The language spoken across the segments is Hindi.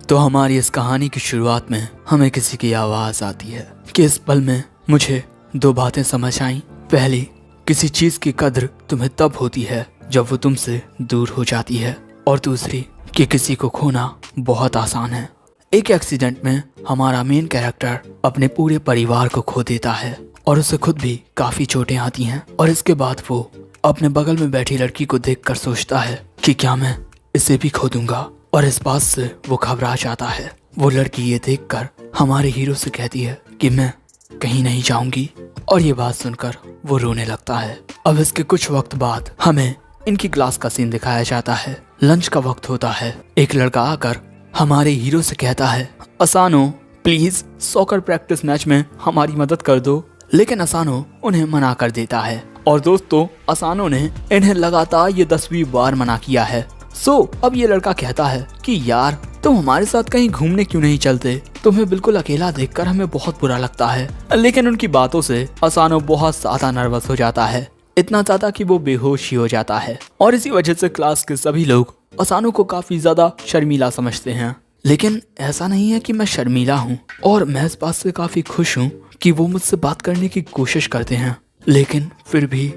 तो हमारी इस कहानी की शुरुआत में हमें किसी की आवाज़ आती है कि इस पल में मुझे दो बातें समझ आईं। पहली, किसी चीज़ की कद्र तुम्हें तब होती है जब वो तुमसे दूर हो जाती है, और दूसरी कि किसी को खोना बहुत आसान है। एक एक्सीडेंट में हमारा मेन कैरेक्टर अपने पूरे परिवार को खो देता है और उसे खुद भी काफ़ी चोटें आती हैं, और इसके बाद वो अपने बगल में बैठी लड़की को देखकर सोचता है कि क्या मैं इसे भी खो दूंगा, और इस बात से वो घबरा जाता है। वो लड़की ये देखकर हमारे हीरो से कहती है कि मैं कहीं नहीं जाऊंगी, और ये बात सुनकर वो रोने लगता है। अब इसके कुछ वक्त बाद हमें इनकी क्लास का सीन दिखाया जाता है। लंच का वक्त होता है। एक लड़का आकर हमारे हीरो से कहता है, असानो प्लीज सॉकर प्रैक्टिस मैच में हमारी मदद कर दो। लेकिन असानो उन्हें मना कर देता है, और दोस्तों असानो ने इन्हें लगातार ये 10वीं बार मना किया है। अब ये लड़का कहता है कि यार तुम हमारे साथ कहीं घूमने क्यों नहीं चलते, तुम्हें बिल्कुल अकेला देखकर हमें बहुत बुरा लगता है। लेकिन उनकी बातों से असानो बहुत ज्यादा नर्वस हो जाता है, इतना ज्यादा कि वो बेहोश ही हो जाता है, और इसी वजह से क्लास के सभी लोग असानो को काफी ज्यादा शर्मीला समझते हैं। लेकिन ऐसा नहीं है कि मैं शर्मीला हूँ, और मैं इस बात से काफी खुश हूँ कि वो मुझसे बात करने की कोशिश करते हैं, लेकिन फिर भी।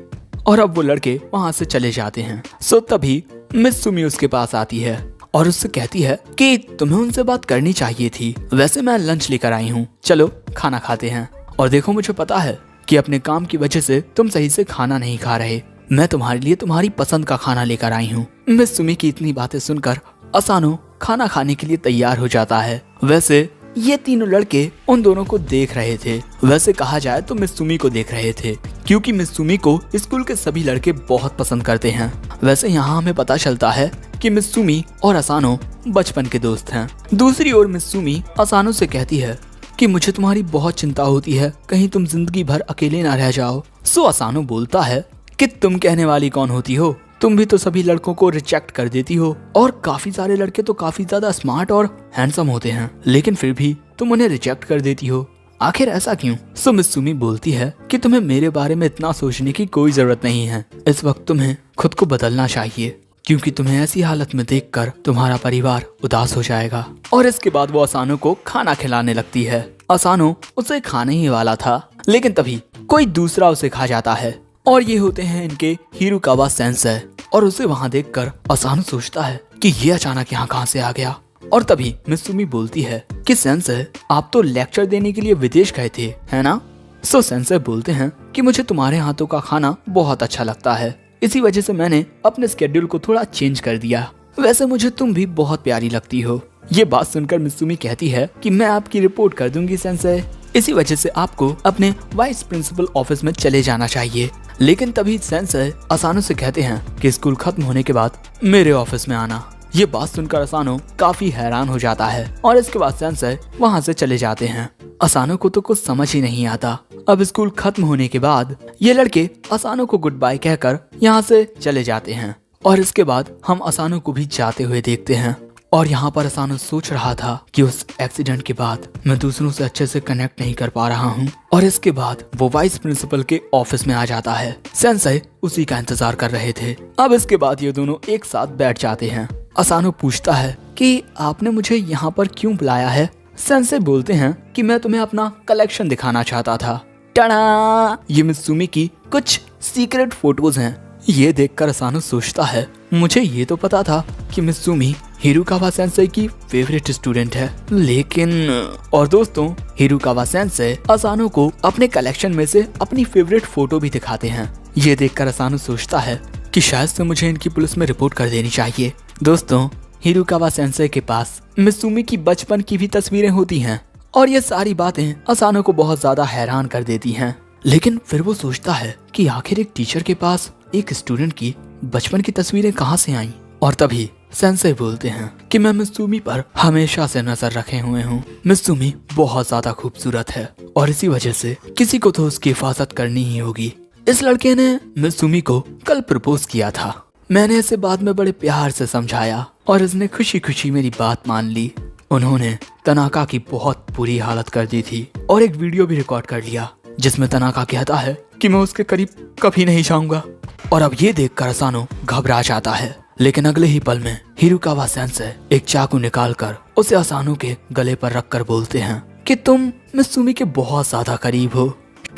और अब वो लड़के वहाँ से चले जाते हैं। तभी मिस सुमी उसके पास आती है और उससे कहती है कि तुम्हें उनसे बात करनी चाहिए थी। वैसे मैं लंच लेकर आई हूँ, चलो खाना खाते हैं। और देखो मुझे पता है कि अपने काम की वजह से तुम सही से खाना नहीं खा रहे, मैं तुम्हारे लिए तुम्हारी पसंद का खाना लेकर आई हूँ। मिस सुमी की इतनी बातें सुनकर असानो खाना खाने के लिए तैयार हो जाता है। वैसे ये तीनों लड़के उन दोनों को देख रहे थे। वैसे कहा जाए तो मिस सुमी को देख रहे थे, क्योंकि मिस सुमी को स्कूल के सभी लड़के बहुत पसंद करते हैं। वैसे यहाँ हमें पता चलता है कि मिस सुमी और असानो बचपन के दोस्त हैं। दूसरी ओर मिस सुमी असानो से कहती है कि मुझे तुम्हारी बहुत चिंता होती है, कहीं तुम जिंदगी भर अकेले ना रह जाओ। असानो बोलता है कि तुम कहने वाली कौन होती हो, तुम भी तो सभी लड़कों को रिजेक्ट कर देती हो, और काफी सारे लड़के तो काफी ज्यादा स्मार्ट और हैंडसम होते हैं, लेकिन फिर भी तुम उन्हें रिजेक्ट कर देती हो, आखिर ऐसा क्यों? मिस सुमी बोलती है कि तुम्हें मेरे बारे में इतना सोचने की कोई जरूरत नहीं है। इस वक्त तुम्हें खुद को बदलना चाहिए, क्योंकि तुम्हें ऐसी हालत में देखकर तुम्हारा परिवार उदास हो जाएगा। और इसके बाद वो असानो को खाना खिलाने लगती है। असानो उसे खाने ही वाला था, लेकिन तभी कोई दूसरा उसे खा जाता है, और ये होते हैं इनके हिरुकावा सेंसेई। और उसे वहाँ देखकर असानो सोचता है कि ये अचानक यहाँ कहाँ से आ गया। और तभी मिस सुमी बोलती है कि सेंसेई आप तो लेक्चर देने के लिए विदेश गए थे, है ना? सेंसेई बोलते हैं कि मुझे तुम्हारे हाथों का खाना बहुत अच्छा लगता है, इसी वजह से मैंने अपने स्केड्यूल को थोड़ा चेंज कर दिया। वैसे मुझे तुम भी बहुत प्यारी लगती हो। ये बात सुनकर मिस सुमी कहती है कि मैं आपकी रिपोर्ट कर दूंगी सेंसेई, इसी वजह से आपको अपने वाइस प्रिंसिपल ऑफिस में चले जाना चाहिए। लेकिन तभी सेंसेई असानो से कहते हैं कि स्कूल खत्म होने के बाद मेरे ऑफिस में आना। ये बात सुनकर असानो काफी हैरान हो जाता है, और इसके बाद सेंसेई वहाँ से चले जाते हैं। असानो को तो कुछ समझ ही नहीं आता। अब स्कूल खत्म होने के बाद ये लड़के असानो को गुड बाय कहकर यहाँ से चले जाते हैं, और इसके बाद हम असानो को भी जाते हुए देखते हैं। और यहाँ पर असानो सोच रहा था कि उस एक्सीडेंट के बाद मैं दूसरों से अच्छे से कनेक्ट नहीं कर पा रहा हूँ, और इसके बाद वो वाइस प्रिंसिपल के ऑफिस में आ जाता है। सेंसेई उसी का इंतजार कर रहे थे। अब इसके बाद ये दोनों एक साथ बैठ जाते हैं। असानो पूछता है कि आपने मुझे यहाँ पर क्यों बुलाया है? सेंसेई बोलते हैं कि मैं तुम्हें अपना कलेक्शन दिखाना चाहता था। टड़ा! ये मिस सुमी की कुछ सीक्रेट फोटोज हैं। ये देखकर असानो सोचता है, मुझे ये तो पता था कि मिस सुमी हिरुकावा सेंसेई की फेवरेट स्टूडेंट है, लेकिन। और दोस्तों हिरुकावा सेंसेई असानो को अपने कलेक्शन में से अपनी फेवरेट फोटो भी दिखाते हैं। ये देखकर असानो सोचता है कि शायद से मुझे इनकी पुलिस में रिपोर्ट कर देनी चाहिए। दोस्तों हिरुकावा सेंसेई के पास मिस सुमी की बचपन की भी तस्वीरें होती हैं, और ये सारी बातें असानो को बहुत ज्यादा हैरान कर देती हैं। लेकिन फिर वो सोचता है कि आखिर एक टीचर के पास एक स्टूडेंट की बचपन की तस्वीरें कहाँ से आईं? और तभी सेंसेई बोलते हैं कि मैं मिस सुमी पर हमेशा से नजर रखे हुए हूँ। मिस सुमी बहुत ज्यादा खूबसूरत है, और इसी वजह से किसी को तो उसकी हिफाजत करनी ही होगी। इस लड़के ने मिस सुमी को कल प्रपोज किया था। मैंने इसे बाद में बड़े प्यार से समझाया, और इसने खुशी खुशी मेरी बात मान ली। उन्होंने तनाका की बहुत बुरी हालत कर दी थी, और एक वीडियो भी रिकॉर्ड कर लिया जिसमें तनाका कहता है कि मैं उसके करीब कभी नहीं जाऊंगा। और अब ये देखकर असानो घबरा जाता है, लेकिन अगले ही पल में हिरुकावा सेंसेई एक चाकू निकालकर उसे असानो के गले पर रखकर बोलते हैं कि तुम मित्सुमी के बहुत ज्यादा करीब हो।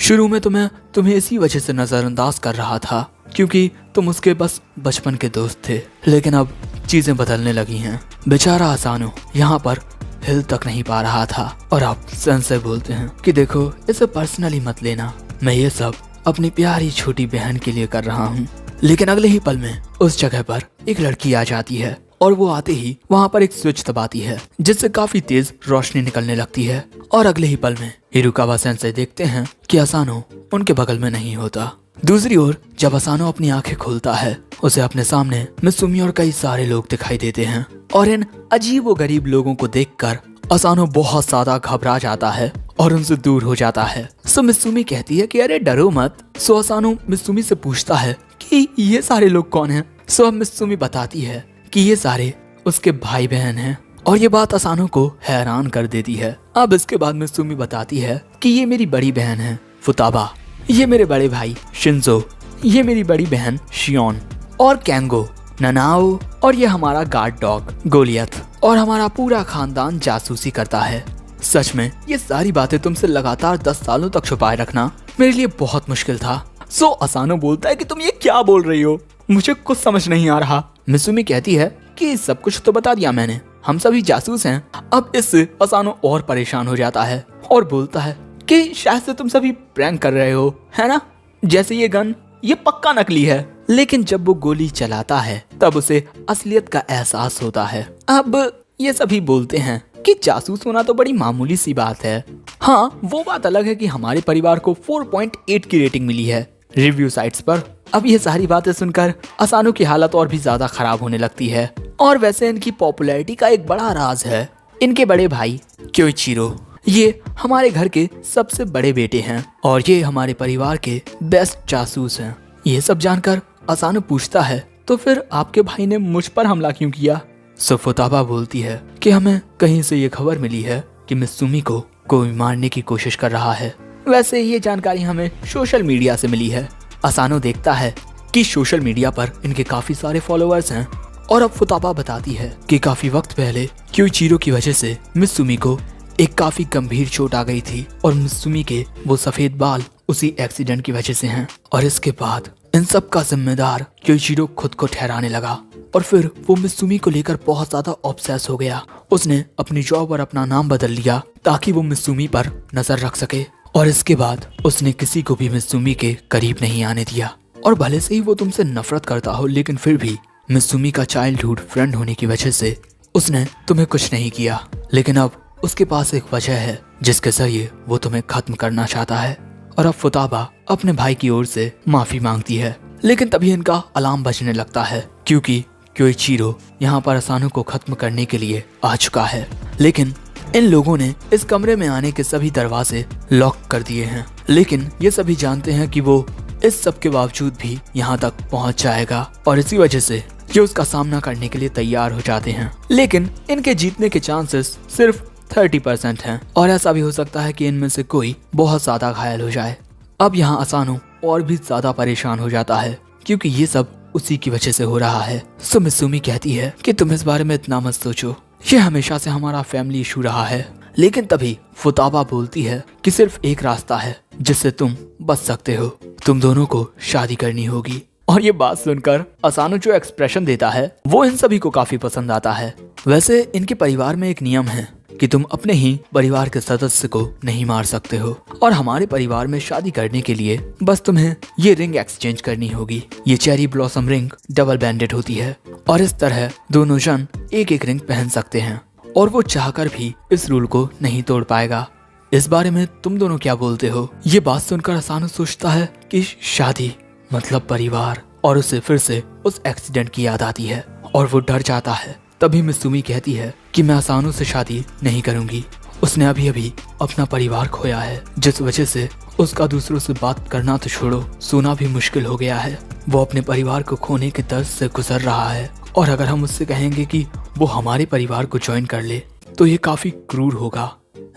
शुरू में तो मैं तुम्हें इसी वजह से नजरअंदाज कर रहा था क्योंकि तुम उसके बस बचपन के दोस्त थे, लेकिन अब चीजें बदलने लगी हैं। बेचारा असानो यहाँ पर हिल तक नहीं पा रहा था। और अब सेंसेई बोलते हैं कि देखो, इसे पर्सनली मत लेना, मैं ये सब अपनी प्यारी छोटी बहन के लिए कर रहा हूँ। लेकिन अगले ही पल में उस जगह पर एक लड़की आ जाती है और वो आते ही वहाँ पर एक स्विच दबाती है जिससे काफी तेज रोशनी निकलने लगती है। और अगले ही पल में हिरुकावा सेंसेई देखते हैं कि असानो उनके बगल में नहीं होता। दूसरी ओर जब असानो अपनी आंखें खोलता है, उसे अपने सामने मित्सुमी और कई सारे लोग दिखाई देते हैं। और इन अजीबोगरीब लोगों को देखकर असानो बहुत ज्यादा घबरा जाता है और उनसे दूर हो जाता है। सो मित्सुमी कहती है कि अरे डरो मत। सो असानो मित्सुमी से पूछता है कि ये सारे लोग कौन हैं। सो अब मित्सुमी बताती है कि ये सारे उसके भाई बहन हैं और ये बात असानो को हैरान कर देती है। अब इसके बाद मित्सुमी बताती है कि ये मेरी बड़ी बहन है फुताबा, ये मेरे बड़े भाई शिंजो, ये मेरी बड़ी बहन शियोन और कैंगो, ननाओ और ये हमारा गार्ड डॉग गोलियत, और हमारा पूरा खानदान जासूसी करता है। सच में ये सारी बातें तुमसे लगातार 10 सालों तक छुपाए रखना मेरे लिए बहुत मुश्किल था। सो असानो बोलता है कि तुम ये क्या बोल रही हो, मुझे कुछ समझ नहीं आ रहा। मित्सुमी कहती है कि सब कुछ तो बता दिया मैंने, हम सभी जासूस हैं। अब इससे असानो और परेशान हो जाता है और बोलता है कि शायद से तुम सभी प्रैंक कर रहे हो, है ना? जैसे ये गन, ये पक्का नकली है। लेकिन जब वो गोली चलाता है तब उसे असलियत का एहसास होता है। अब ये सभी बोलते हैं कि जासूस होना तो बड़ी मामूली सी बात है। हाँ, वो बात अलग है कि हमारे परिवार को 4.8 की रेटिंग मिली है रिव्यू साइट्स पर। अब ये सारी बातें सुनकर असानो की हालत और भी ज्यादा खराब होने लगती है। और वैसे इनकी पॉपुलैरिटी का एक बड़ा राज है इनके बड़े भाई क्योइचिरो। ये हमारे घर के सबसे बड़े बेटे हैं और ये हमारे परिवार के बेस्ट जासूस हैं। ये सब जानकर असानो पूछता है, तो फिर आपके भाई ने मुझ पर हमला क्यों किया? सो फुताबा बोलती है कि हमें कहीं से ये खबर मिली है कि मित्सुमी को कोई मारने की कोशिश कर रहा है। वैसे ये जानकारी हमें सोशल मीडिया से मिली है। असानो देखता है कि सोशल मीडिया पर इनके काफी सारे फॉलोअर्स हैं। और अब फुताबा बताती है कि काफी वक्त पहले क्योइचिरो की वजह से मित्सुमी को एक काफी गंभीर चोट आ गई थी और मित्सुमी के वो सफेद बाल उसी एक्सीडेंट की वजह से हैं। और इसके बाद इन सब का जिम्मेदार क्योइचिरो खुद को ठहराने लगा और फिर वो मित्सुमी को लेकर बहुत ज्यादा ऑब्सेस हो गया। उसने अपनी जॉब और अपना नाम बदल लिया ताकि वो मित्सुमी पर नजर रख सके। और इसके बाद उसने किसी को भी मित्सुमी के करीब नहीं आने दिया। और भले से ही वो तुमसे नफरत करता हो, लेकिन फिर भी मित्सुमी का चाइल्डहुड फ्रेंड होने की वजह से उसने तुम्हें कुछ नहीं किया। लेकिन अब उसके पास एक वजह है जिसके जरिए वो तुम्हें खत्म करना चाहता है। और अब फुताबा अपने भाई की ओर से माफी मांगती है। लेकिन तभी इनका अलार्म बजने लगता है क्योंकि क्योइचिरो यहाँ पर असानो को खत्म करने के लिए आ चुका है। लेकिन इन लोगों ने इस कमरे में आने के सभी दरवाजे लॉक कर दिए हैं। लेकिन ये सभी जानते हैं कि वो इस सब के बावजूद भी यहाँ तक पहुँच जाएगा और इसी वजह से ये उसका सामना करने के लिए तैयार हो जाते हैं। लेकिन इनके जीतने के चांसेस सिर्फ 30% हैं और ऐसा भी हो सकता है कि इनमें से कोई बहुत ज्यादा घायल हो जाए। अब यहाँ असानो और भी ज्यादा परेशान हो जाता है क्योंकि ये सब उसी की वजह से हो रहा है। सो मित्सुमी कहती है कि तुम इस बारे में इतना मत सोचो, ये हमेशा से हमारा फैमिली इशू रहा है। लेकिन तभी फुताबा बोलती है कि सिर्फ एक रास्ता है जिससे तुम बच सकते हो, तुम दोनों को शादी करनी होगी। और ये बात सुनकर असानो जो एक्सप्रेशन देता है वो इन सभी को काफी पसंद आता है। वैसे इनके परिवार में एक नियम है कि तुम अपने ही परिवार के सदस्य को नहीं मार सकते हो और हमारे परिवार में शादी करने के लिए बस तुम्हें ये रिंग एक्सचेंज करनी होगी। ये चेरी ब्लॉसम रिंग डबल बैंडेड होती है और इस तरह दोनों जन एक एक रिंग पहन सकते हैं और वो चाहकर भी इस रूल को नहीं तोड़ पाएगा। इस बारे में तुम दोनों क्या बोलते हो? ये बात सुनकर असानो सोचता है कि शादी मतलब परिवार और उसे फिर से उस एक्सीडेंट की याद आती है और वो डर जाता है। तभी मित्सुमी कहती है कि मैं असानो से शादी नहीं करूंगी, उसने अभी अभी अपना परिवार खोया है जिस वजह से उसका दूसरों से बात करना तो छोड़ो, सोना भी मुश्किल हो गया है। वो अपने परिवार को खोने के दर्द से गुजर रहा है और अगर हम उससे कहेंगे कि वो हमारे परिवार को ज्वाइन कर ले तो ये काफी क्रूर होगा।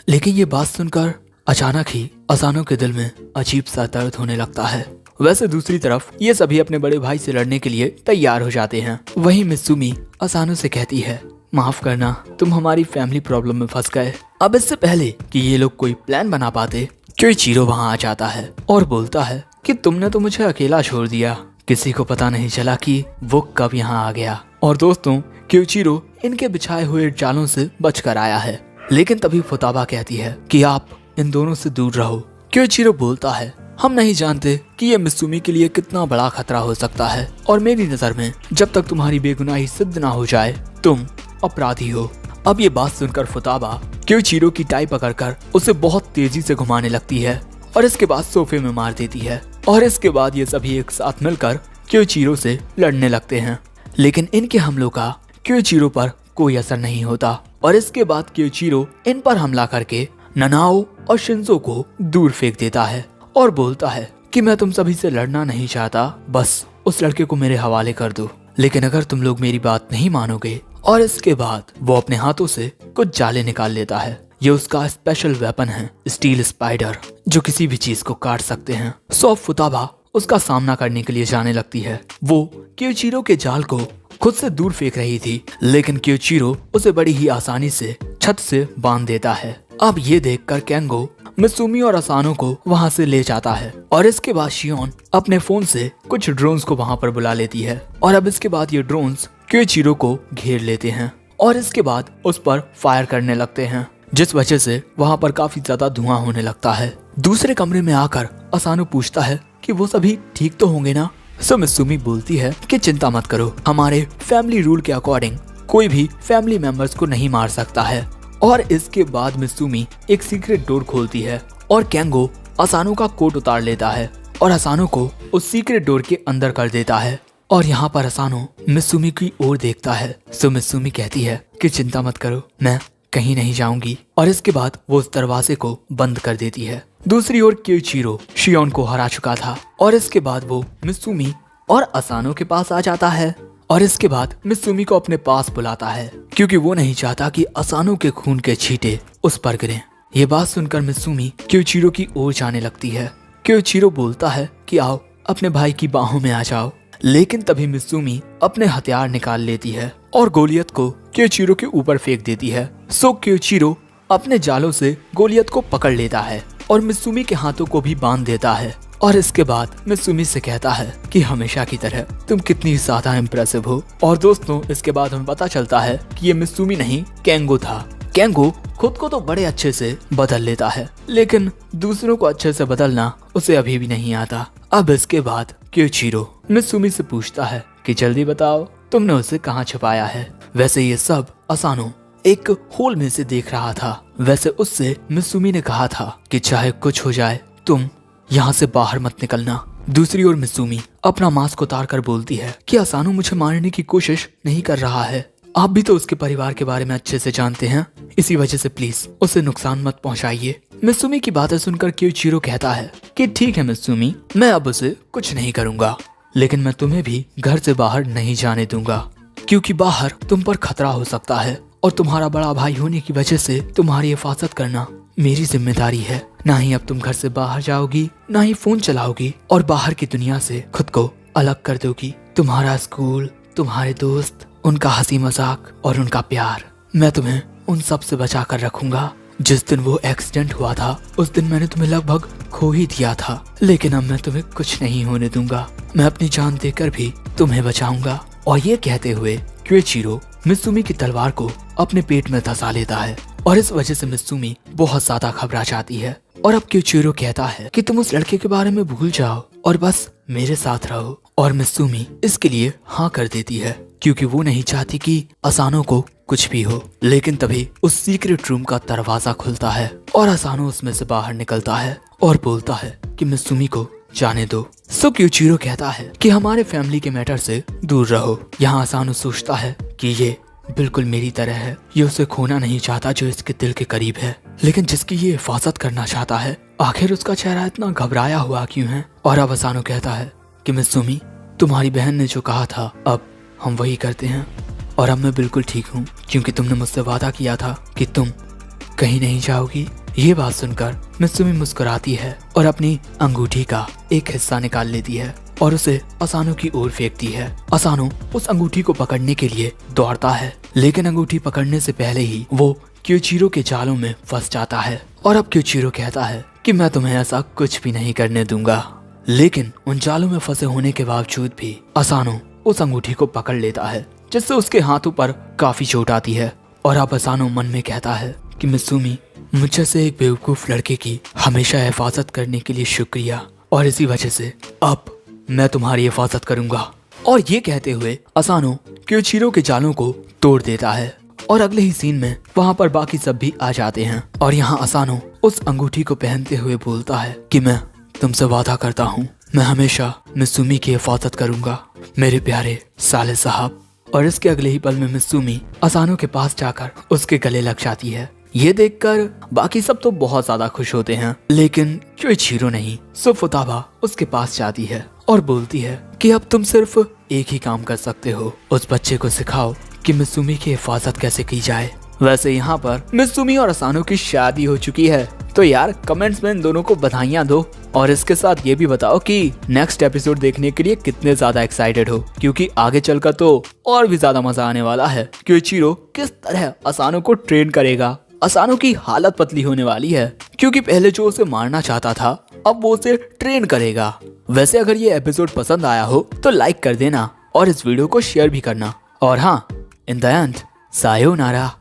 लेकिन ये बात सुनकर अचानक ही असानो के दिल में अजीब सा दर्द होने लगता है वैसे दूसरी तरफ ये सभी अपने बड़े भाई से लड़ने के लिए तैयार हो जाते हैं। वहीं मित्सुमी असानो से कहती है, माफ करना, तुम हमारी फैमिली प्रॉब्लम में फंस गए। अब इससे पहले कि ये लोग कोई प्लान बना पाते, क्योइचिरो वहाँ आ जाता है और बोलता है कि तुमने तो मुझे अकेला छोड़ दिया, किसी को पता नहीं चला कि वो कब यहाँ आ गया। और दोस्तों, क्योइचिरो इनके बिछाए हुए जालों से बचकर आया है। लेकिन तभी फुताबा कहती है कि आप इन दोनों से दूर रहो। क्योइचिरो बोलता है, हम नहीं जानते कि ये मित्सुमी के लिए कितना बड़ा खतरा हो सकता है, और मेरी नजर में जब तक तुम्हारी बेगुनाही सिद्ध ना हो जाए तुम अपराधी हो। अब ये बात सुनकर फुताबा क्योइचिरो की टाई पकड़कर उसे बहुत तेजी से घुमाने लगती है और इसके बाद सोफे में मार देती है। और इसके बाद ये सभी एक साथ मिलकर क्योइचिरो से लड़ने लगते हैं। लेकिन इनके हमलों का क्योइचिरो पर कोई असर नहीं होता और इसके बाद क्योइचिरो इन पर हमला करके ननाओ और शिंजो को दूर फेंक देता है और बोलता है कि मैं तुम सभी से लड़ना नहीं चाहता, बस उस लड़के को मेरे हवाले कर दो। लेकिन अगर तुम लोग मेरी बात नहीं मानोगे। और इसके बाद वो अपने हाथों से कुछ जाले निकाल लेता है। ये उसका स्पेशल वेपन है, स्टील स्पाइडर, जो किसी भी चीज को काट सकते हैं। सो फुताबा उसका सामना करने के लिए जाने लगती है। वो क्योइचिरो के जाल को खुद से दूर फेंक रही थी, लेकिन क्योइचिरो उसे बड़ी ही आसानी से छत से बांध देता है। अब ये देखकर केंगो मित्सुमी और असानो को वहां से ले जाता है और इसके बाद शियोन अपने फोन से कुछ ड्रोन्स को वहां पर बुला लेती है। और अब इसके बाद ये ड्रोन्स क्योइचिरो को घेर लेते हैं और इसके बाद उस पर फायर करने लगते हैं, जिस वजह से वहां पर काफी ज्यादा धुआं होने लगता है। दूसरे कमरे में आकर असानो पूछता है कि वो सभी ठीक तो होंगे ना। सो मित्सुमी बोलती है कि चिंता मत करो, हमारे फैमिली रूल के अकॉर्डिंग कोई भी फैमिली मेंबर्स को नहीं मार सकता है। और इसके बाद मित्सुमी एक सीक्रेट डोर खोलती है और केंगो असानो का कोट उतार लेता है और असानो को उस सीक्रेट डोर के अंदर कर देता है। और यहाँ पर असानो मित्सुमी की ओर देखता है। सो मित्सुमी कहती है कि चिंता मत करो, मैं कहीं नहीं जाऊंगी। और इसके बाद वो उस दरवाजे को बंद कर देती है। दूसरी ओर क्योइचिरो शियोन को हरा चुका था और इसके बाद वो मित्सुमी और असानो के पास आ जाता है। और इसके बाद मित्सुमी को अपने पास बुलाता है क्योंकि वो नहीं चाहता कि असानो के खून के छींटे उस पर गिरें। ये बात सुनकर मित्सुमी क्योइचिरो की ओर जाने लगती है। क्योइचिरो बोलता है कि आओ अपने भाई की बाहों में आ जाओ। लेकिन तभी मित्सुमी अपने हथियार निकाल लेती है और गोलियत को क्योइचिरो के ऊपर फेंक देती है। सो क्योइचिरो अपने जालों से गोलियत को पकड़ लेता है और मित्सुमी के हाथों को भी बांध देता है। और इसके बाद मित्सुमी से कहता है कि हमेशा की तरह तुम कितनी ज्यादा इम्प्रेसिव हो। और दोस्तों, इसके बाद हमें पता चलता है कि ये मित्सुमी नहीं केंगो था। केंगो खुद को तो बड़े अच्छे से बदल लेता है, लेकिन दूसरों को अच्छे से बदलना उसे अभी भी नहीं आता। अब इसके बाद क्योइचिरो मित्सुमी से पूछता है कि जल्दी बताओ, तुमने उसे कहाँ छुपाया है। वैसे ये सब असानो एक होल में से देख रहा था। वैसे उससे मित्सुमी ने कहा था कि चाहे कुछ हो जाए तुम यहाँ से बाहर मत निकलना। दूसरी ओर मित्सुमी अपना मास्क उतार कर बोलती है कि असानो मुझे मारने की कोशिश नहीं कर रहा है। आप भी तो उसके परिवार के बारे में अच्छे से जानते हैं, इसी वजह से प्लीज उसे नुकसान मत पहुंचाइए। मित्सुमी की बातें सुनकर क्योइचिरो कहता है कि ठीक है मित्सुमी, मैं अब उसे कुछ नहीं करूंगा, लेकिन मैं तुम्हें भी घर से बाहर नहीं जाने दूंगा क्योंकि बाहर तुम पर खतरा हो सकता है और तुम्हारा बड़ा भाई होने की वजह से तुम्हारी हिफाजत करना मेरी जिम्मेदारी है। ना ही अब तुम घर से बाहर जाओगी, ना ही फोन चलाओगी और बाहर की दुनिया से खुद को अलग कर दोगी। तुम्हारा स्कूल, तुम्हारे दोस्त, उनका हंसी मजाक और उनका प्यार, मैं तुम्हें उन सब से बचा कर रखूंगा। जिस दिन वो एक्सीडेंट हुआ था उस दिन मैंने तुम्हें लगभग खो ही दिया था, लेकिन अब मैं तुम्हें कुछ नहीं होने दूंगा। मैं अपनी जान देकर भी तुम्हें बचाऊंगा। और ये कहते हुए क्योइचिरो मित्सुमी की तलवार को अपने पेट में धंसा लेता है और इस वजह से मित्सुमी बहुत ज्यादा घबरा जाती है। और अब क्योइचिरो कहता है कि तुम उस लड़के के बारे में भूल जाओ और बस मेरे साथ रहो। और मित्सुमी इसके लिए हाँ कर देती है क्योंकि वो नहीं चाहती कि असानो को कुछ भी हो। लेकिन तभी उस सीक्रेट रूम का दरवाजा खुलता है और असानो उसमें से बाहर निकलता है और बोलता है कि मित्सुमी को जाने दो। सो क्योइचिरो कहता है कि हमारे फैमिली के मैटर से दूर रहो। यहाँ असानो सोचता है कि ये बिल्कुल मेरी तरह है, ये उसे खोना नहीं चाहता जो इसके दिल के करीब है, लेकिन जिसकी ये हिफाजत करना चाहता है। आखिर उसका चेहरा इतना घबराया हुआ क्यों है। और अब असानो कहता है कि मित्सुमी, तुम्हारी बहन ने जो कहा था अब हम वही करते हैं और अब मैं बिल्कुल ठीक हूँ क्योंकि तुमने मुझसे वादा किया था कि तुम कहीं नहीं जाओगी। ये बात सुनकर मित्सुमी मुस्कुराती है और अपनी अंगूठी का एक हिस्सा निकाल लेती है और उसे असानो की ओर फेंकती है। असानो उस अंगूठी को पकड़ने के लिए दौड़ता है, लेकिन अंगूठी पकड़ने से पहले ही वो क्योचिरो के जालों में फंस जाता है। और अब क्योचिरो कहता है कि मैं तुम्हें ऐसा कुछ भी नहीं करने दूंगा। लेकिन उन जालों में फंसे होने के बावजूद भी असानो उस अंगूठी को पकड़ लेता है, जिससे उसके हाथों पर काफी चोट आती है। और अब असानो मन में कहता है कि मित्सुमी, मुझ से एक बेवकूफ लड़के की हमेशा हिफाजत करने के लिए शुक्रिया, और इसी वजह से अब मैं तुम्हारी हिफाजत करूंगा। और ये कहते हुए असानो क्योचिरो के जालों को तोड़ देता है। और अगले ही सीन में वहाँ पर बाकी सब भी आ जाते हैं और यहाँ असानो उस अंगूठी को पहनते हुए बोलता है कि मैं तुमसे वादा करता हूँ, मैं हमेशा मित्सुमी की हिफाजत करूंगा, मेरे प्यारे साले साहब। और इसके अगले ही पल में मित्सुमी असानो के पास जाकर उसके गले लग जाती है। ये देखकर बाकी सब तो बहुत ज्यादा खुश होते हैं, लेकिन क्योचिरो नहीं। सो फुताबा उसके पास जाती है और बोलती है कि अब तुम सिर्फ एक ही काम कर सकते हो, उस बच्चे को सिखाओ कि मित्सुमी की हिफाजत कैसे की जाए। वैसे यहाँ पर मित्सुमी और असानो की शादी हो चुकी है, तो यार कमेंट्स में इन दोनों को बधाइयाँ दो। और इसके साथ ये भी बताओ कि नेक्स्ट एपिसोड देखने के लिए कितने ज्यादा एक्साइटेड हो, क्योंकि आगे चलकर तो और भी ज्यादा मजा आने वाला है। क्योचिरो किस तरह असानो को ट्रेन करेगा। असानो की हालत पतली होने वाली है, क्योंकि पहले जो उसे मारना चाहता था अब वो उसे ट्रेन करेगा। वैसे अगर ये एपिसोड पसंद आया हो तो लाइक कर देना और इस वीडियो को शेयर भी करना। और हाँ, इन द एंड सायोनारा।